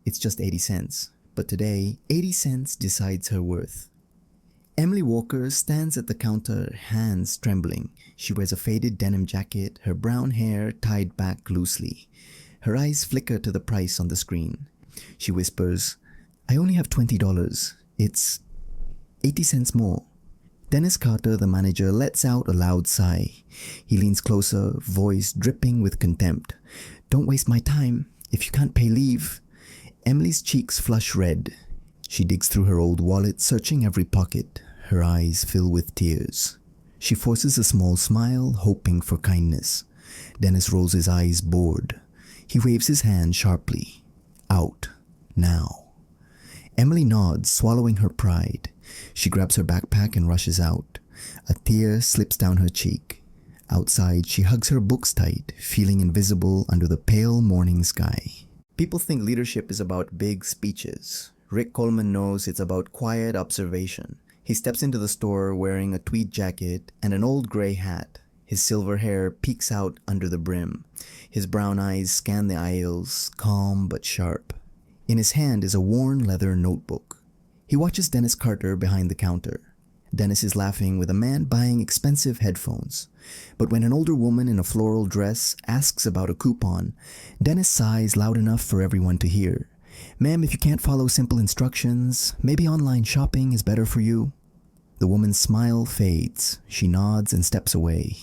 It's just 80 cents. But today, 80 cents decides her worth. Emily Walker stands at the counter, hands trembling. She wears a faded denim jacket, her brown hair tied back loosely. Her eyes flicker to the price on the screen. She whispers, "I only have $20. It's 80 cents more." Dennis Carter, the manager, lets out a loud sigh. He leans closer, voice dripping with contempt. "Don't waste my time. If you can't pay, leave." Emily's cheeks flush red. She digs through her old wallet, searching every pocket. Her eyes fill with tears. She forces a small smile, hoping for kindness. Dennis rolls his eyes, bored. He waves his hand sharply. "Out. Now." Emily nods, swallowing her pride. She grabs her backpack and rushes out. A tear slips down her cheek. Outside, she hugs her books tight, feeling invisible under the pale morning sky. People think leadership is about big speeches. Rick Coleman knows it's about quiet observation. He steps into the store wearing a tweed jacket and an old gray hat. His silver hair peeks out under the brim. His brown eyes scan the aisles, calm but sharp. In his hand is a worn leather notebook. He watches Dennis Carter behind the counter. Dennis is laughing with a man buying expensive headphones. But when an older woman in a floral dress asks about a coupon, Dennis sighs loud enough for everyone to hear. "Ma'am, if you can't follow simple instructions, maybe online shopping is better for you." The woman's smile fades. She nods and steps away.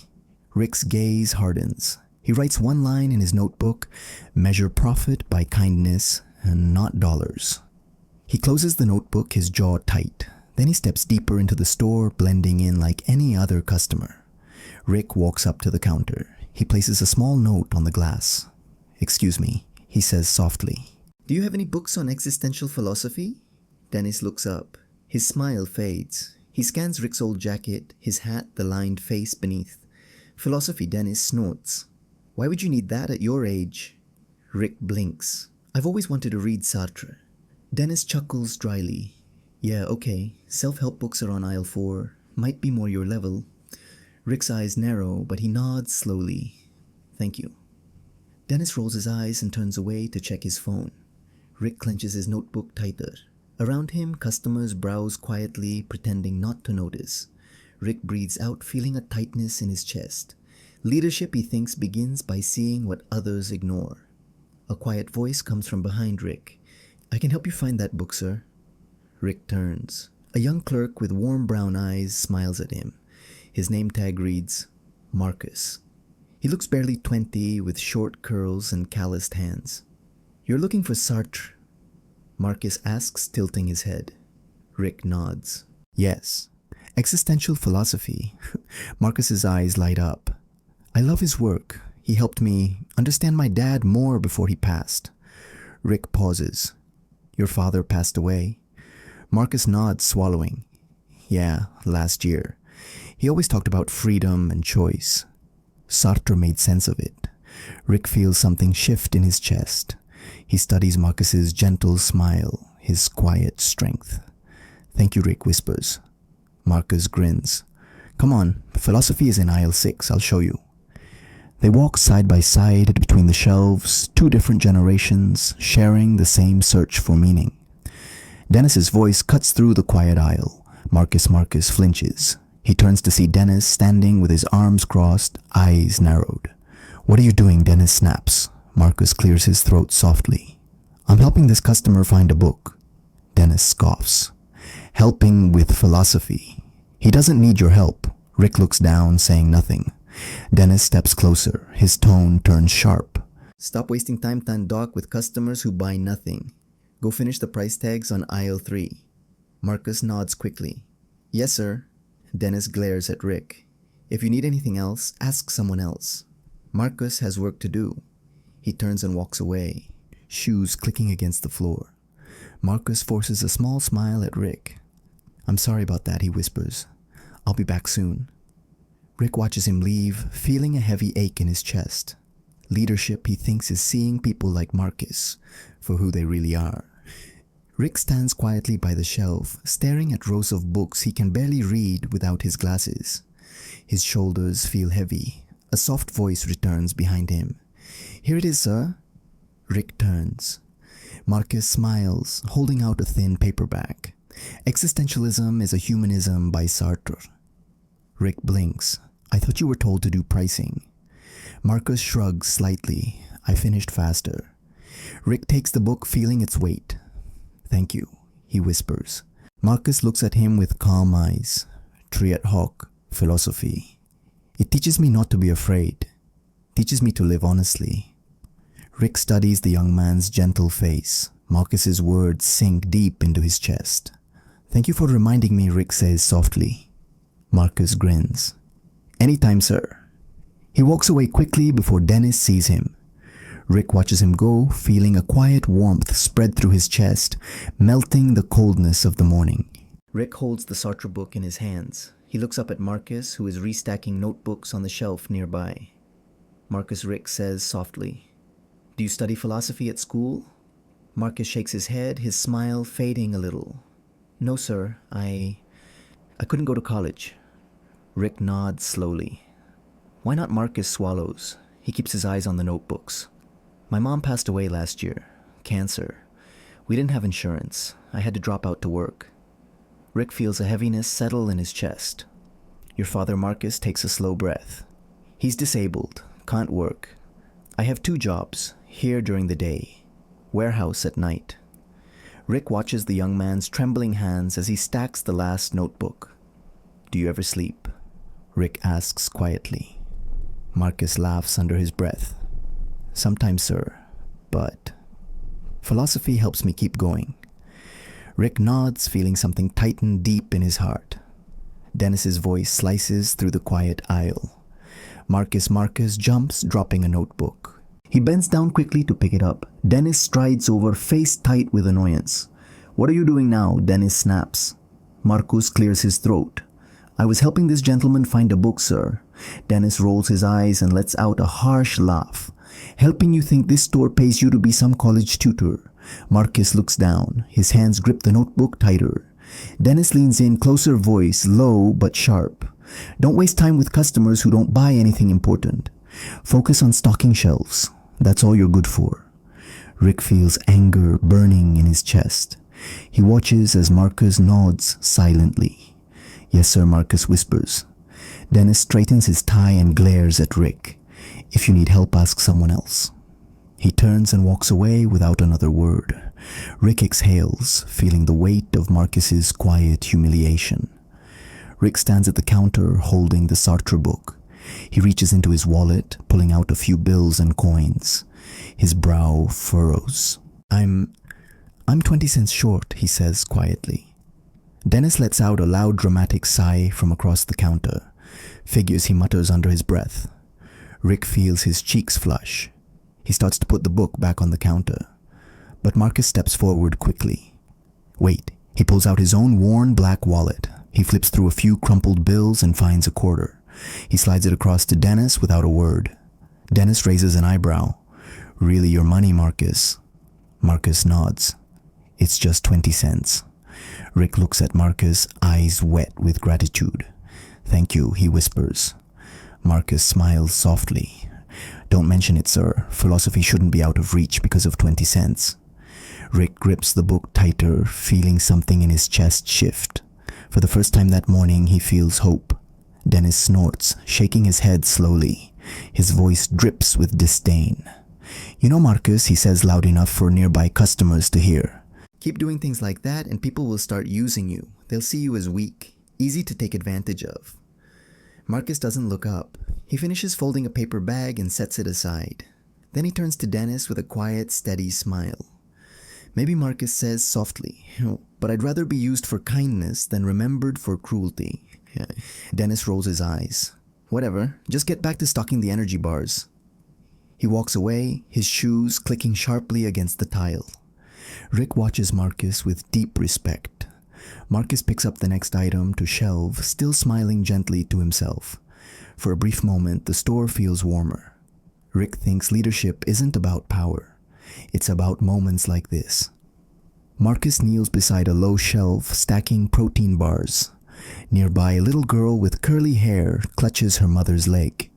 Rick's gaze hardens. He writes one line in his notebook, "Measure profit by kindness and not dollars." He closes the notebook, his jaw tight. Then he steps deeper into the store, blending in like any other customer. Rick walks up to the counter. He places a small note on the glass. "Excuse me," he says softly. "Do you have any books on existential philosophy?" Dennis looks up. His smile fades. He scans Rick's old jacket, his hat, the lined face beneath. "Philosophy," Dennis snorts. "Why would you need that at your age?" Rick blinks. "I've always wanted to read Sartre." Dennis chuckles dryly. "Yeah, okay. Self-help books are on aisle 4. Might be more your level." Rick's eyes narrow, but he nods slowly. "Thank you." Dennis rolls his eyes and turns away to check his phone. Rick clenches his notebook tighter. Around him, customers browse quietly, pretending not to notice. Rick breathes out, feeling a tightness in his chest. Leadership, he thinks, begins by seeing what others ignore. A quiet voice comes from behind Rick. "I can help you find that book, sir." Rick turns. A young clerk with warm brown eyes smiles at him. His name tag reads, Marcus. He looks barely 20, with short curls and calloused hands. "You're looking for Sartre?" Marcus asks, tilting his head. Rick nods. "Yes. Existential philosophy." Marcus's eyes light up. "I love his work. He helped me understand my dad more before he passed." Rick pauses. "Your father passed away?" Marcus nods, swallowing. "Yeah, last year. He always talked about freedom and choice." Sartre made sense of it. Rick feels something shift in his chest. He studies Marcus's gentle smile, his quiet strength. "Thank you," Rick whispers. Marcus grins. "Come on, philosophy is in aisle 6, I'll show you." They walk side by side between the shelves, two different generations, sharing the same search for meaning. Dennis's voice cuts through the quiet aisle. Marcus flinches. He turns to see Dennis standing with his arms crossed, eyes narrowed. "What are you doing?" Dennis snaps. Marcus clears his throat softly. "I'm helping this customer find a book." Dennis scoffs. "Helping with philosophy. He doesn't need your help." Rick looks down, saying nothing. Dennis steps closer. His tone turns sharp. "Stop wasting time, Doc, with customers who buy nothing. Go finish the price tags on aisle 3. Marcus nods quickly. "Yes, sir." Dennis glares at Rick. "If you need anything else, ask someone else." Marcus has work to do. He turns and walks away, shoes clicking against the floor. Marcus forces a small smile at Rick. "I'm sorry about that," he whispers. "I'll be back soon." Rick watches him leave, feeling a heavy ache in his chest. Leadership, he thinks, is seeing people like Marcus for who they really are. Rick stands quietly by the shelf, staring at rows of books he can barely read without his glasses. His shoulders feel heavy. A soft voice returns behind him. "Here it is, sir." Rick turns. Marcus smiles, holding out a thin paperback. Existentialism is a Humanism by Sartre. Rick blinks. I thought you were told to do pricing. Marcus shrugs slightly. I finished faster. Rick takes the book, feeling its weight. Thank you, he whispers. Marcus looks at him with calm eyes. Triad Hoc, philosophy. It teaches me not to be afraid. Teaches me to live honestly. Rick studies the young man's gentle face. Marcus's words sink deep into his chest. Thank you for reminding me, Rick says softly. Marcus grins. Anytime, sir. He walks away quickly before Dennis sees him. Rick watches him go, feeling a quiet warmth spread through his chest, melting the coldness of the morning. Rick holds the Sartre book in his hands. He looks up at Marcus, who is restacking notebooks on the shelf nearby. Marcus, Rick says softly, Do you study philosophy at school? Marcus shakes his head, his smile fading a little. No, sir. I couldn't go to college. Rick nods slowly. Why not? Marcus swallows. He keeps his eyes on the notebooks. My mom passed away last year. Cancer. We didn't have insurance. I had to drop out to work. Rick feels a heaviness settle in his chest. Your father, Marcus, takes a slow breath. He's disabled. Can't work. I have 2 jobs. Here during the day. Warehouse at night. Rick watches the young man's trembling hands as he stacks the last notebook. Do you ever sleep? Rick asks quietly. Marcus laughs under his breath. Sometimes, sir, but philosophy helps me keep going. Rick nods, feeling something tighten deep in his heart. Dennis's voice slices through the quiet aisle. Marcus jumps, dropping a notebook. He bends down quickly to pick it up. Dennis strides over, face tight with annoyance. What are you doing now? Dennis snaps. Marcus clears his throat. I was helping this gentleman find a book, sir. Dennis rolls his eyes and lets out a harsh laugh. Helping you think this store pays you to be some college tutor. Marcus looks down. His hands grip the notebook tighter. Dennis leans in, closer voice, low but sharp. Don't waste time with customers who don't buy anything important. Focus on stocking shelves. That's all you're good for. Rick feels anger burning in his chest. He watches as Marcus nods silently. Yes, sir, Marcus whispers. Dennis straightens his tie and glares at Rick. If you need help, ask someone else. He turns and walks away without another word. Rick exhales, feeling the weight of Marcus's quiet humiliation. Rick stands at the counter holding the Sartre book. He reaches into his wallet, pulling out a few bills and coins. His brow furrows. I'm 20 cents short, he says quietly. Dennis lets out a loud dramatic sigh from across the counter. Figures he mutters under his breath. Rick feels his cheeks flush. He starts to put the book back on the counter. But Marcus steps forward quickly. Wait, he pulls out his own worn black wallet. He flips through a few crumpled bills and finds a quarter. He slides it across to Dennis without a word. Dennis raises an eyebrow. Really your money, Marcus? Marcus nods. It's just 20 cents. Rick looks at Marcus, eyes wet with gratitude. Thank you, he whispers. Marcus smiles softly. Don't mention it, sir. Philosophy shouldn't be out of reach because of 20 cents. Rick grips the book tighter, feeling something in his chest shift. For the first time that morning, he feels hope. Dennis snorts, shaking his head slowly. His voice drips with disdain. You know, Marcus, he says loud enough for nearby customers to hear. Keep doing things like that and people will start using you. They'll see you as weak, easy to take advantage of. Marcus doesn't look up. He finishes folding a paper bag and sets it aside. Then he turns to Dennis with a quiet, steady smile. Maybe Marcus says softly, but I'd rather be used for kindness than remembered for cruelty. Dennis rolls his eyes. Whatever, just get back to stocking the energy bars. He walks away, his shoes clicking sharply against the tile. Rick watches Marcus with deep respect. Marcus picks up the next item to shelve, still smiling gently to himself. For a brief moment, the store feels warmer. Rick thinks leadership isn't about power. It's about moments like this. Marcus kneels beside a low shelf, stacking protein bars. Nearby, a little girl with curly hair clutches her mother's leg.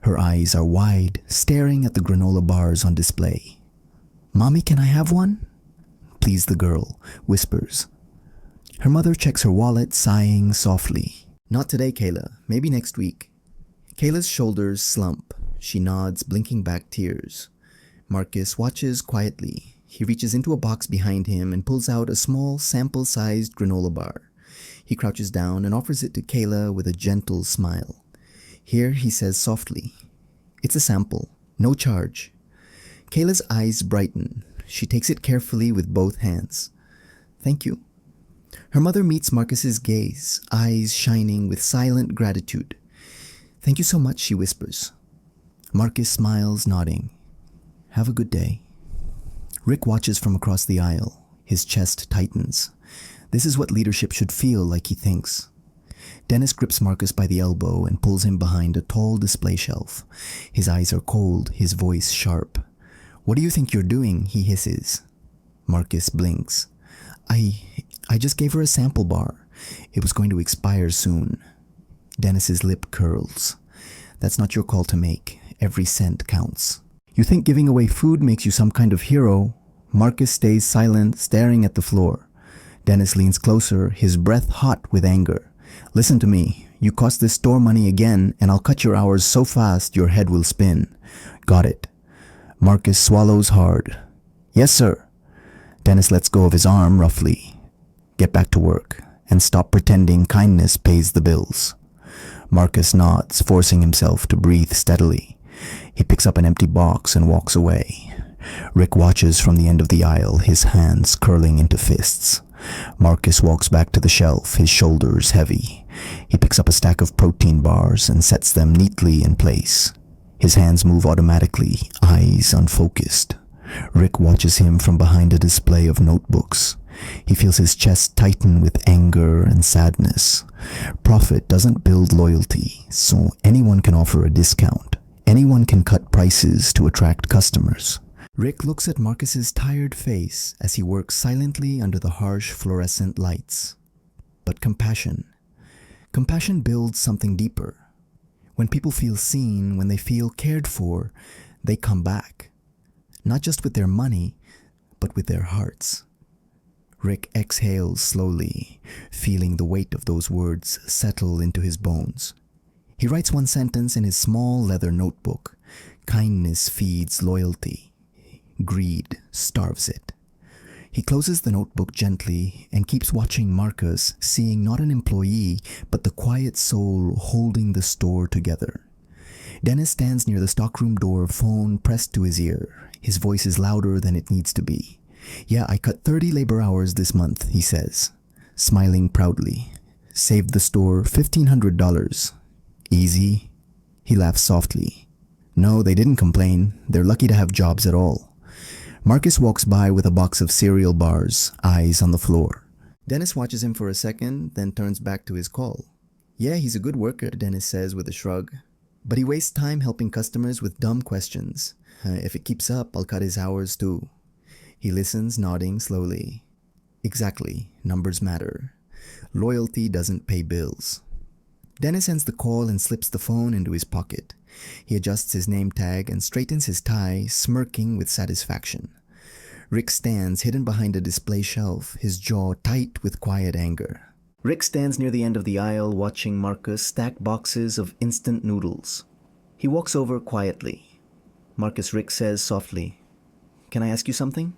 Her eyes are wide, staring at the granola bars on display. Mommy, can I have one? please the girl, whispers. Her mother checks her wallet, sighing softly. Not today, Kayla. Maybe next week. Kayla's shoulders slump. She nods, blinking back tears. Marcus watches quietly. He reaches into a box behind him and pulls out a small, sample-sized granola bar. He crouches down and offers it to Kayla with a gentle smile. Here, he says softly, "It's a sample. No charge." Kayla's eyes brighten. She takes it carefully with both hands. "Thank you." Her mother meets Marcus's gaze, eyes shining with silent gratitude. "Thank you so much," she whispers. Marcus smiles, nodding. "Have a good day." Rick watches from across the aisle. His chest tightens. This is what leadership should feel like, he thinks. Dennis grips Marcus by the elbow and pulls him behind a tall display shelf. His eyes are cold, his voice sharp. "What do you think you're doing?" he hisses. Marcus blinks. I just gave her a sample bar. It was going to expire soon." Dennis's lip curls. "That's not your call to make. Every cent counts." "You think giving away food makes you some kind of hero?" Marcus stays silent, staring at the floor. Dennis leans closer, his breath hot with anger. "Listen to me. You cost this store money again, and I'll cut your hours so fast your head will spin." "Got it." Marcus swallows hard. "Yes, sir." Dennis lets go of his arm roughly. "Get back to work, and stop pretending kindness pays the bills." Marcus nods, forcing himself to breathe steadily. He picks up an empty box and walks away. Rick watches from the end of the aisle, his hands curling into fists. Marcus walks back to the shelf, his shoulders heavy. He picks up a stack of protein bars and sets them neatly in place. His hands move automatically, eyes unfocused. Rick watches him from behind a display of notebooks. He feels his chest tighten with anger and sadness. Profit doesn't build loyalty, so anyone can offer a discount. Anyone can cut prices to attract customers. Rick looks at Marcus's tired face as he works silently under the harsh fluorescent lights. But compassion builds something deeper. When people feel seen, when they feel cared for, they come back. Not just with their money, but with their hearts. Rick exhales slowly, feeling the weight of those words settle into his bones. He writes one sentence in his small leather notebook. Kindness feeds loyalty. Greed starves it. He closes the notebook gently and keeps watching Marcus, seeing not an employee, but the quiet soul holding the store together. Dennis stands near the stockroom door, phone pressed to his ear. His voice is louder than it needs to be. "Yeah, I cut 30 labor hours this month," he says, smiling proudly. "Saved the store $1,500. Easy?" He laughs softly. "No, they didn't complain. They're lucky to have jobs at all." Marcus walks by with a box of cereal bars, eyes on the floor. Dennis watches him for a second, then turns back to his call. "Yeah, he's a good worker," Dennis says with a shrug. "But he wastes time helping customers with dumb questions. If it keeps up, I'll cut his hours too." He listens, nodding slowly. "Exactly. Numbers matter. Loyalty doesn't pay bills." Dennis ends the call and slips the phone into his pocket. He adjusts his name tag and straightens his tie, smirking with satisfaction. Rick stands hidden behind a display shelf, his jaw tight with quiet anger. Rick stands near the end of the aisle, watching Marcus stack boxes of instant noodles. He walks over quietly. Rick says softly, "Can I ask you something?"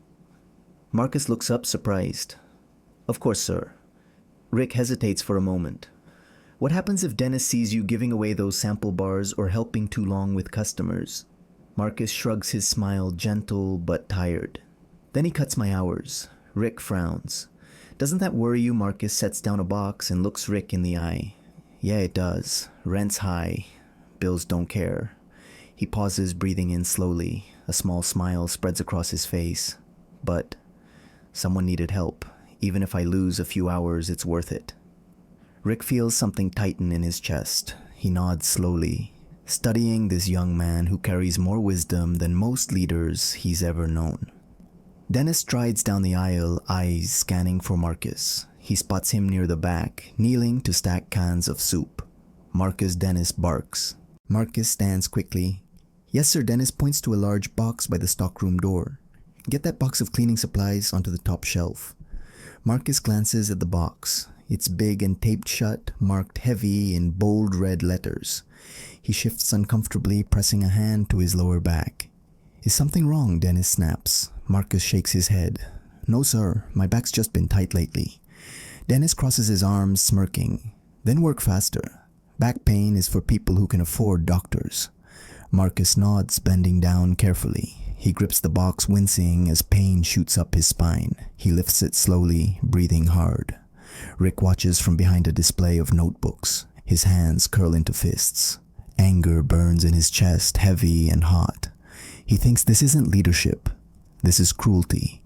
Marcus looks up, surprised. "Of course, sir." Rick hesitates for a moment. "What happens if Dennis sees you giving away those sample bars or helping too long with customers?" Marcus shrugs, his smile gentle but tired. "Then he cuts my hours." Rick frowns. "Doesn't that worry you?" Marcus sets down a box and looks Rick in the eye. "Yeah, it does. Rent's high. Bills don't care." He pauses, breathing in slowly. A small smile spreads across his face. "But someone needed help. Even if I lose a few hours, it's worth it." Rick feels something tighten in his chest. He nods slowly, studying this young man who carries more wisdom than most leaders he's ever known. Dennis strides down the aisle, eyes scanning for Marcus. He spots him near the back, kneeling to stack cans of soup. Dennis barks. Marcus stands quickly. "Yes, sir." Dennis points to a large box by the stockroom door. Get that box of cleaning supplies onto the top shelf. Marcus glances at the box. It's big and taped shut, marked heavy in bold red letters. He shifts uncomfortably, pressing a hand to his lower back. Is something wrong? Dennis snaps. Marcus shakes his head. No, sir. My back's just been tight lately. Dennis crosses his arms, smirking. Then work faster. Back pain is for people who can afford doctors. Marcus nods, bending down carefully. He grips the box, wincing as pain shoots up his spine. He lifts it slowly, breathing hard. Rick watches from behind a display of notebooks. His hands curl into fists. Anger burns in his chest, heavy and hot. He thinks this isn't leadership. This is cruelty.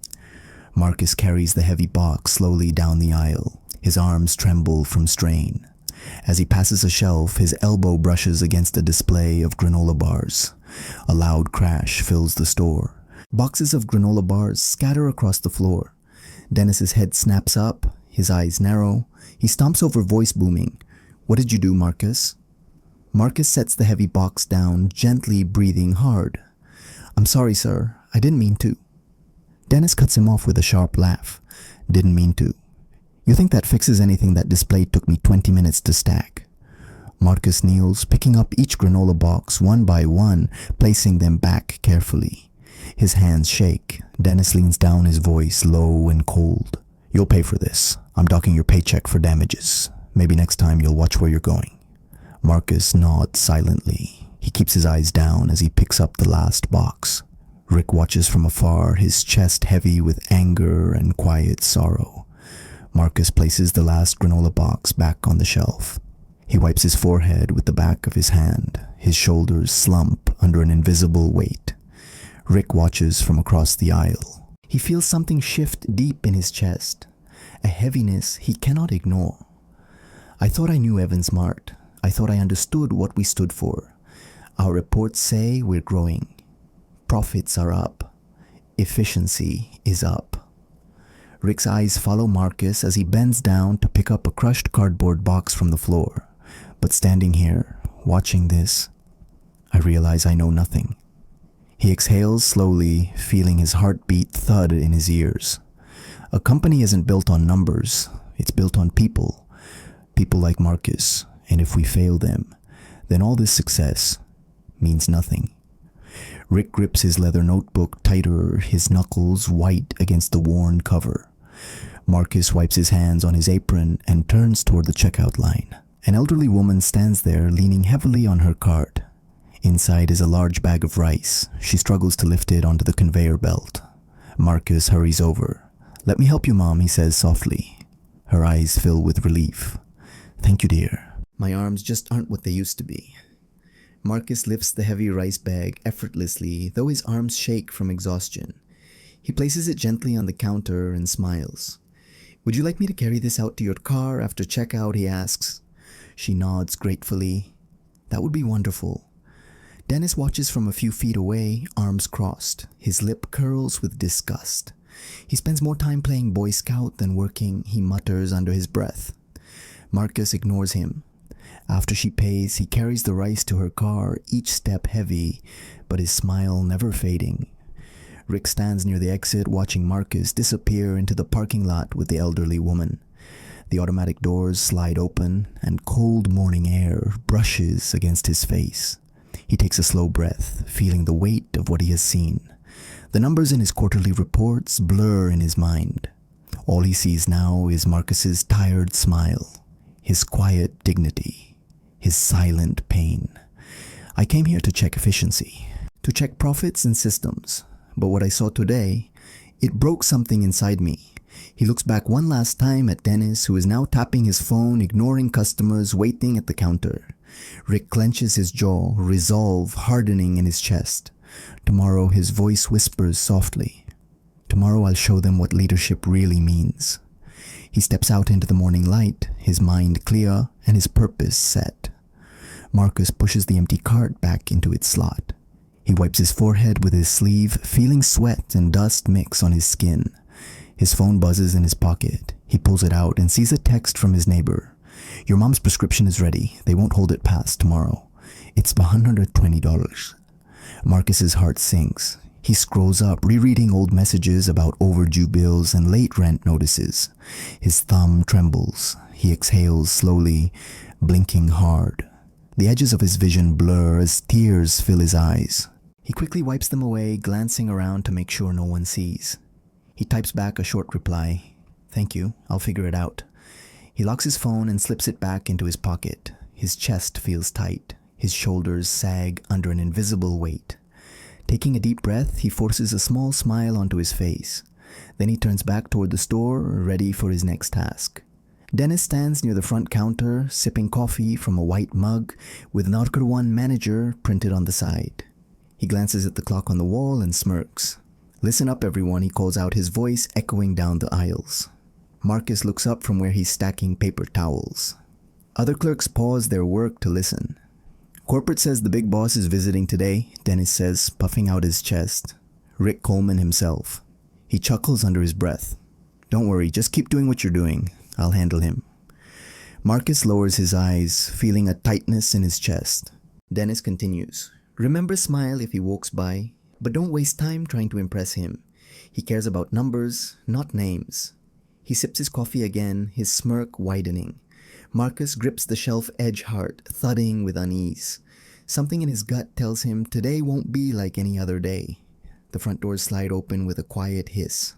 Marcus carries the heavy box slowly down the aisle. His arms tremble from strain. As he passes a shelf, his elbow brushes against a display of granola bars. A loud crash fills the store. Boxes of granola bars scatter across the floor. Dennis's head snaps up, his eyes narrow. He stomps over, voice booming. What did you do, Marcus? Marcus sets the heavy box down, gently breathing hard. I'm sorry, sir. I didn't mean to. Dennis cuts him off with a sharp laugh. Didn't mean to. You think that fixes anything? That display took me 20 minutes to stack. Marcus kneels, picking up each granola box one by one, placing them back carefully. His hands shake. Dennis leans down, his voice low and cold. You'll pay for this. I'm docking your paycheck for damages. Maybe next time you'll watch where you're going. Marcus nods silently. He keeps his eyes down as he picks up the last box. Rick watches from afar, his chest heavy with anger and quiet sorrow. Marcus places the last granola box back on the shelf. He wipes his forehead with the back of his hand. His shoulders slump under an invisible weight. Rick watches from across the aisle. He feels something shift deep in his chest, a heaviness he cannot ignore. I thought I knew Evans Mart. I thought I understood what we stood for. Our reports say we're growing. Profits are up. Efficiency is up. Rick's eyes follow Marcus as he bends down to pick up a crushed cardboard box from the floor. But standing here, watching this, I realize I know nothing. He exhales slowly, feeling his heartbeat thud in his ears. A company isn't built on numbers, it's built on people. People like Marcus, and if we fail them, then all this success means nothing. Rick grips his leather notebook tighter, his knuckles white against the worn cover. Marcus wipes his hands on his apron and turns toward the checkout line. An elderly woman stands there, leaning heavily on her cart. Inside is a large bag of rice. She struggles to lift it onto the conveyor belt. Marcus hurries over. Let me help you, Mom, he says softly. Her eyes fill with relief. Thank you, dear. My arms just aren't what they used to be. Marcus lifts the heavy rice bag effortlessly, though his arms shake from exhaustion. He places it gently on the counter and smiles. Would you like me to carry this out to your car after checkout, he asks. She nods gratefully. That would be wonderful. Dennis watches from a few feet away, arms crossed. His lip curls with disgust. He spends more time playing Boy Scout than working, he mutters under his breath. Marcus ignores him. After she pays, he carries the rice to her car, each step heavy, but his smile never fading. Rick stands near the exit, watching Marcus disappear into the parking lot with the elderly woman. The automatic doors slide open, and cold morning air brushes against his face. He takes a slow breath, feeling the weight of what he has seen. The numbers in his quarterly reports blur in his mind. All he sees now is Marcus's tired smile, his quiet dignity, his silent pain. I came here to check efficiency, to check profits and systems. But what I saw today, it broke something inside me. He looks back one last time at Dennis, who is now tapping his phone, ignoring customers waiting at the counter. Rick clenches his jaw, resolve hardening in his chest. Tomorrow his voice whispers softly. Tomorrow I'll show them what leadership really means. He steps out into the morning light, his mind clear and his purpose set. Marcus pushes the empty cart back into its slot. He wipes his forehead with his sleeve, feeling sweat and dust mix on his skin. His phone buzzes in his pocket. He pulls it out and sees a text from his neighbor. Your mom's prescription is ready. They won't hold it past tomorrow. It's $120. Marcus's heart sinks. He scrolls up, rereading old messages about overdue bills and late rent notices. His thumb trembles. He exhales slowly, blinking hard. The edges of his vision blur as tears fill his eyes. He quickly wipes them away, glancing around to make sure no one sees. He types back a short reply. "Thank you, I'll figure it out." He locks his phone and slips it back into his pocket. His chest feels tight. His shoulders sag under an invisible weight. Taking a deep breath, he forces a small smile onto his face. Then he turns back toward the store, ready for his next task. Dennis stands near the front counter, sipping coffee from a white mug with Narker 1 Manager printed on the side. He glances at the clock on the wall and smirks. "Listen up, everyone," he calls out, his voice echoing down the aisles. Marcus looks up from where he's stacking paper towels. Other clerks pause their work to listen. "Corporate says the big boss is visiting today," Dennis says, puffing out his chest. Rick Coleman himself. He chuckles under his breath. "Don't worry, just keep doing what you're doing. I'll handle him." Marcus lowers his eyes, feeling a tightness in his chest. Dennis continues. "Remember Smile if he walks by, but don't waste time trying to impress him. He cares about numbers, not names." He sips his coffee again, his smirk widening. Marcus grips the shelf edge hard, thudding with unease. Something in his gut tells him today won't be like any other day. The front doors slide open with a quiet hiss.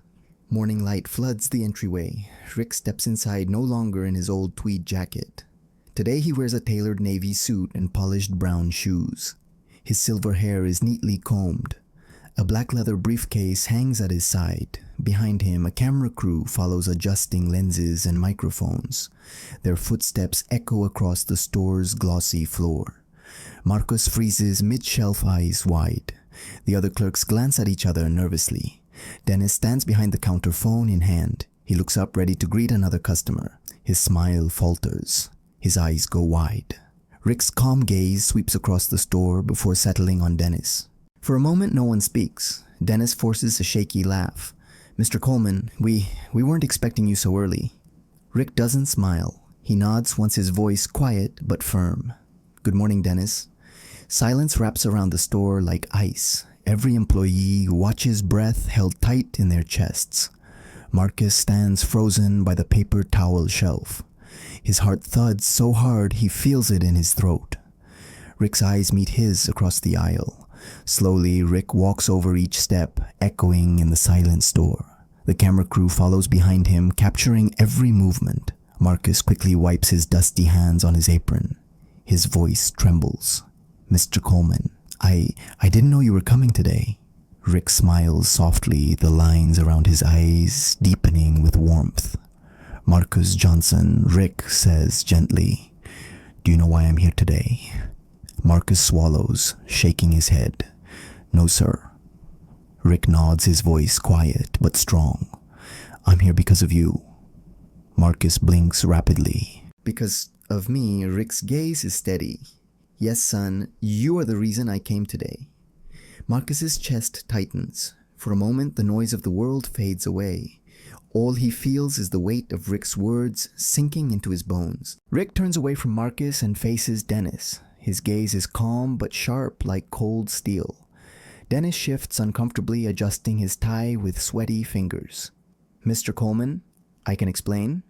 Morning light floods the entryway. Rick steps inside, no longer in his old tweed jacket. Today he wears a tailored navy suit and polished brown shoes. His silver hair is neatly combed. A black leather briefcase hangs at his side. Behind him, a camera crew follows, adjusting lenses and microphones. Their footsteps echo across the store's glossy floor. Marcus freezes mid-shelf, eyes wide. The other clerks glance at each other nervously. Dennis stands behind the counter, phone in hand. He looks up, ready to greet another customer. His smile falters. His eyes go wide. Rick's calm gaze sweeps across the store before settling on Dennis. For a moment, no one speaks. Dennis forces a shaky laugh. "Mr. Coleman, we weren't expecting you so early." Rick doesn't smile. He nods, once his voice quiet but firm. "Good morning, Dennis." Silence wraps around the store like ice. Every employee watches, breath held tight in their chests. Marcus stands frozen by the paper towel shelf. His heart thuds so hard he feels it in his throat. Rick's eyes meet his across the aisle. Slowly, Rick walks over each step, echoing in the silent store. The camera crew follows behind him, capturing every movement. Marcus quickly wipes his dusty hands on his apron. His voice trembles. "Mr. Coleman, I didn't know you were coming today." Rick smiles softly, the lines around his eyes deepening with warmth. "Marcus Johnson," Rick says gently. "Do you know why I'm here today?" Marcus swallows, shaking his head. "No, sir." Rick nods, his voice quiet but strong. "I'm here because of you." Marcus blinks rapidly. "Because of me?" Rick's gaze is steady. "Yes, son, you are the reason I came today." Marcus's chest tightens. For a moment, the noise of the world fades away. All he feels is the weight of Rick's words sinking into his bones. Rick turns away from Marcus and faces Dennis. His gaze is calm but sharp like cold steel. Dennis shifts uncomfortably, adjusting his tie with sweaty fingers. "Mr. Coleman, I can explain."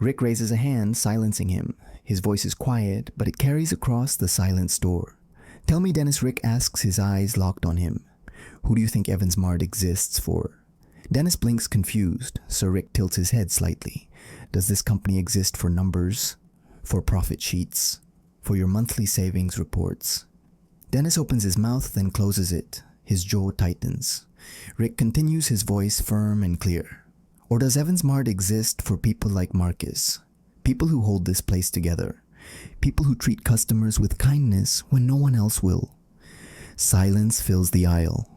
Rick raises a hand, silencing him. His voice is quiet, but it carries across the silent store. "Tell me, Dennis," Rick asks, his eyes locked on him. "Who do you think Evans Mart exists for?" Dennis blinks confused. Sir Rick tilts his head slightly. "Does this company exist for numbers? For profit sheets? For your monthly savings reports?" Dennis opens his mouth, then closes it. His jaw tightens. Rick continues, his voice firm and clear. "Or does Evans Mart exist for people like Marcus? People who hold this place together. People who treat customers with kindness when no one else will." Silence fills the aisle.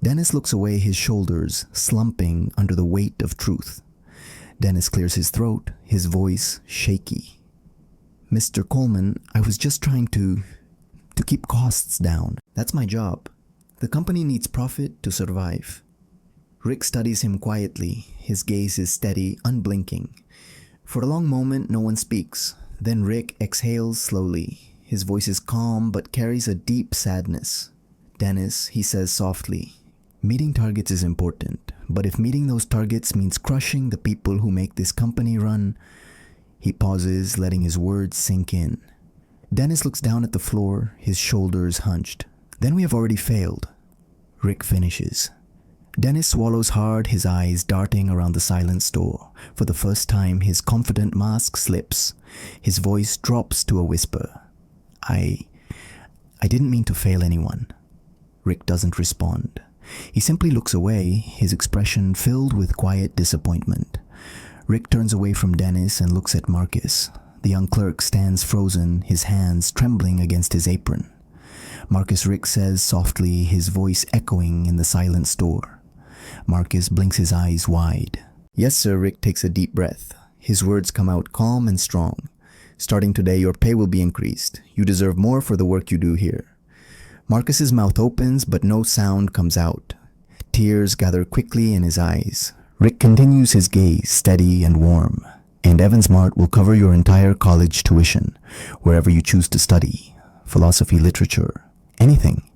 Dennis looks away, his shoulders slumping under the weight of truth. Dennis clears his throat, his voice shaky. "Mr. Coleman, I was just trying to keep costs down. That's my job. The company needs profit to survive." Rick studies him quietly. His gaze is steady, unblinking. For a long moment, no one speaks. Then Rick exhales slowly. His voice is calm but carries a deep sadness. "Dennis," he says softly, Meeting targets is important, but if meeting those targets means crushing the people who make this company run, he pauses, letting his words sink in. Dennis looks down at the floor, his shoulders hunched. Then we have already failed. Rick finishes. Dennis swallows hard, his eyes darting around the silent store. For the first time, his confident mask slips. His voice drops to a whisper. I didn't mean to fail anyone. Rick doesn't respond. He simply looks away, his expression filled with quiet disappointment. Rick turns away from Dennis and looks at Marcus. The young clerk stands frozen, his hands trembling against his apron. Marcus, Rick says softly, his voice echoing in the silent store. Marcus blinks his eyes wide. Yes, sir. Rick takes a deep breath. His words come out calm and strong. Starting today, your pay will be increased. You deserve more for the work you do here. Marcus's mouth opens, but no sound comes out. Tears gather quickly in his eyes. Rick continues his gaze, steady and warm. And Evans Mart will cover your entire college tuition, wherever you choose to study. Philosophy, literature, anything.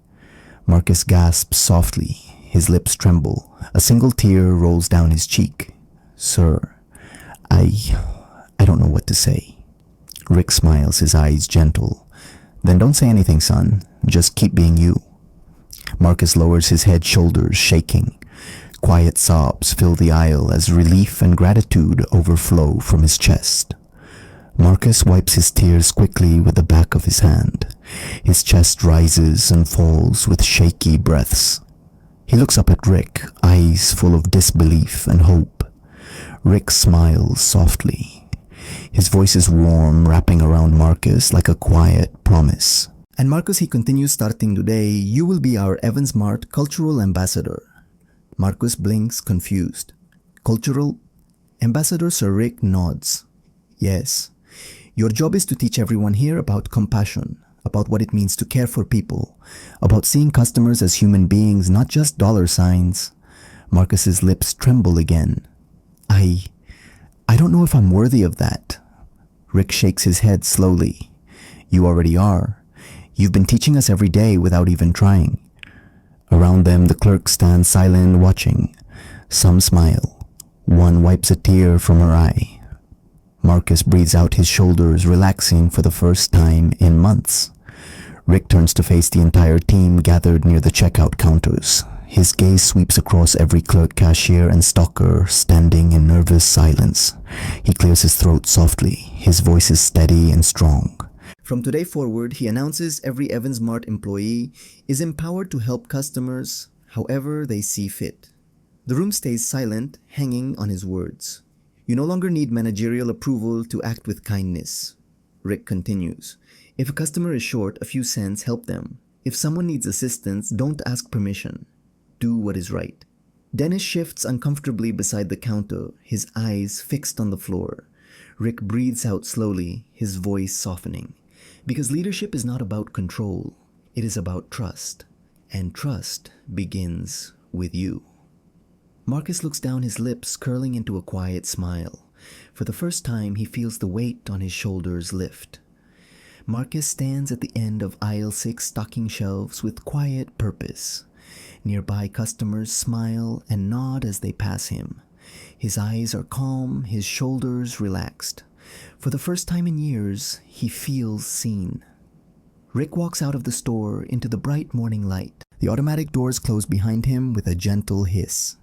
Marcus gasps softly. His lips tremble. A single tear rolls down his cheek. Sir, I don't know what to say. Rick smiles, his eyes gentle. Then don't say anything, son. Just keep being you. Marcus lowers his head, shoulders shaking. Quiet sobs fill the aisle as relief and gratitude overflow from his chest. Marcus wipes his tears quickly with the back of his hand. His chest rises and falls with shaky breaths. He looks up at Rick, eyes full of disbelief and hope. Rick smiles softly. His voice is warm, wrapping around Marcus like a quiet promise. And Marcus, he continues, starting today, you will be our Evans Mart cultural ambassador. Marcus blinks, confused. Cultural ambassador? Sir Rick nods. Yes. Your job is to teach everyone here about compassion, about what it means to care for people, about seeing customers as human beings, not just dollar signs. Marcus's lips tremble again. I don't know if I'm worthy of that. Rick shakes his head slowly. You already are. You've been teaching us every day without even trying. Around them, the clerk stands silent, watching. Some smile. One wipes a tear from her eye. Marcus breathes out his shoulders, relaxing for the first time in months. Rick turns to face the entire team gathered near the checkout counters. His gaze sweeps across every clerk, cashier, and stocker standing in nervous silence. He clears his throat softly. His voice is steady and strong. From today forward, he announces every Evans Mart employee is empowered to help customers however they see fit. The room stays silent, hanging on his words. You no longer need managerial approval to act with kindness. Rick continues. If a customer is short a few cents, help them. If someone needs assistance, don't ask permission. Do what is right. Dennis shifts uncomfortably beside the counter, his eyes fixed on the floor. Rick breathes out slowly, his voice softening. Because leadership is not about control, it is about trust. And trust begins with you. Marcus looks down, his lips curling into a quiet smile. For the first time, he feels the weight on his shoulders lift. Marcus stands at the end of aisle 6 stocking shelves with quiet purpose. Nearby customers smile and nod as they pass him. His eyes are calm, his shoulders relaxed. For the first time in years, he feels seen. Rick walks out of the store into the bright morning light. The automatic doors close behind him with a gentle hiss.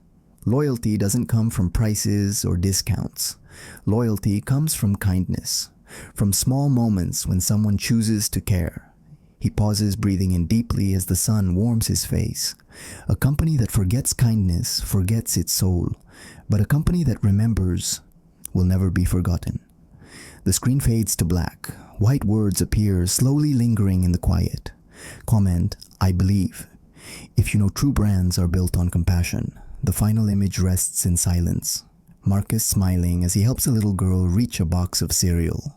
Loyalty doesn't come from prices or discounts. Loyalty comes from kindness, from small moments when someone chooses to care. He pauses, breathing in deeply as the sun warms his face. A company that forgets kindness forgets its soul, but a company that remembers will never be forgotten. The screen fades to black. White words appear, slowly lingering in the quiet. Comment, I believe. If you know true brands are built on compassion. The final image rests in silence. Marcus smiling as he helps a little girl reach a box of cereal.